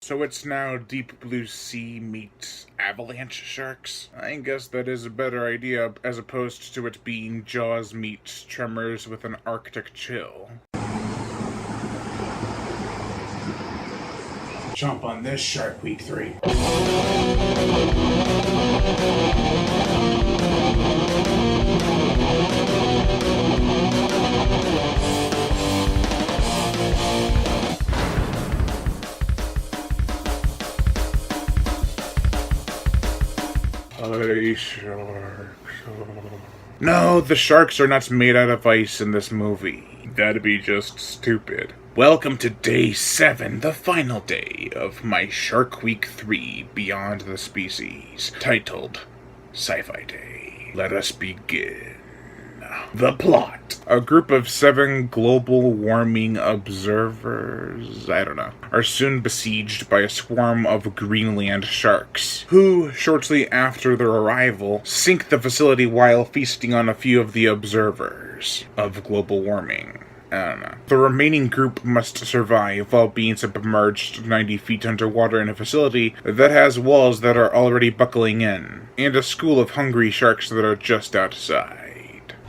So it's now Deep Blue Sea meets Avalanche Sharks? I guess that is a better idea as opposed to it being Jaws meets Tremors with an Arctic chill. Jump on this Shark Week 3. Ice sharks. No, the sharks are not made out of ice in this movie. That'd be just stupid. Welcome to day 7, the final day of my Shark Week 3 Beyond the Species, titled Syfy Day. Let us begin. The plot. A group of 7 global warming observers, are soon besieged by a swarm of Greenland sharks, who, shortly after their arrival, sink the facility while feasting on a few of the observers of global warming. The remaining group must survive while being submerged 90 feet underwater in a facility that has walls that are already buckling in, and a school of hungry sharks that are just outside.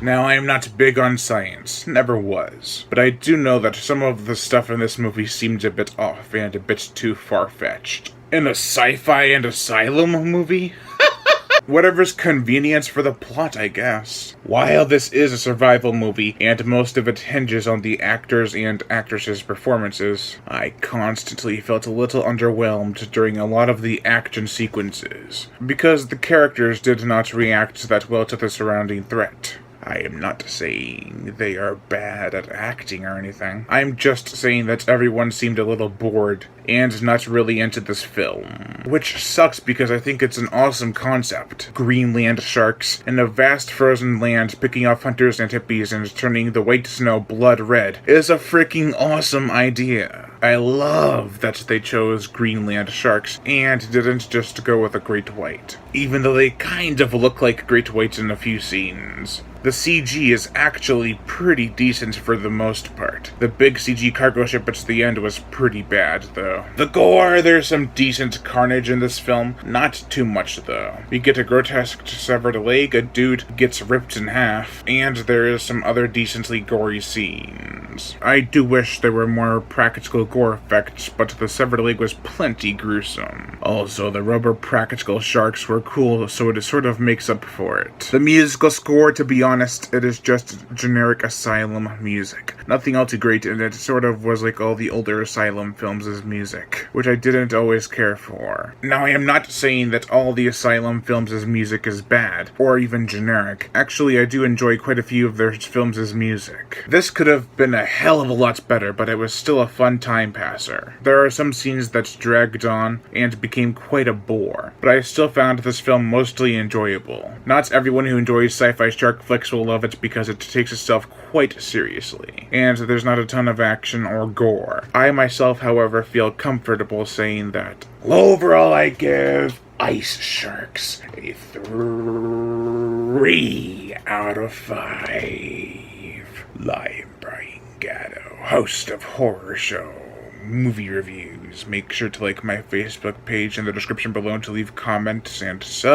Now, I am not big on science, never was, but I do know that some of the stuff in this movie seemed a bit off and a bit too far-fetched. In a sci-fi and asylum movie? Whatever's convenience for the plot, I guess. While this is a survival movie, and most of it hinges on the actors and actresses' performances, I constantly felt a little underwhelmed during a lot of the action sequences, because the characters did not react that well to the surrounding threat. I am not saying they are bad at acting or anything. I'm just saying that everyone seemed a little bored and not really into this film. Which sucks because I think it's an awesome concept. Greenland sharks in a vast frozen land picking off hunters and hippies and turning the white snow blood red is a freaking awesome idea. I love that they chose Greenland sharks and didn't just go with a great white, even though they kind of look like great whites in a few scenes. The CG is actually pretty decent for the most part. The big CG cargo ship at the end was pretty bad, though. The gore, there's some decent carnage in this film. Not too much, though. We get a grotesque severed leg, a dude gets ripped in half, and there is some other decently gory scenes. I do wish there were more practical gore effects, but the severed leg was plenty gruesome. Also, the rubber practical sharks were cool, so it sort of makes up for it. The musical score, to be honest, it is just generic asylum music. Nothing all too great, and it sort of was like all the older asylum films' music, which I didn't always care for. Now, I am not saying that all the asylum films' music is bad, or even generic. Actually, I do enjoy quite a few of their films' music. This could have been a hell of a lot better, but it was still a fun time passer. There are some scenes that dragged on and became quite a bore, but I still found this film mostly enjoyable. Not everyone who enjoys sci-fi shark flicks will love it because it takes itself quite seriously, and there's not a ton of action or gore. I myself, however, feel comfortable saying that overall I give Ice Sharks a 3 out of 5. I'm Brian Gatto, host of Horror Show Movie Reviews. Make sure to like my Facebook page in the description below to leave comments and subscribe.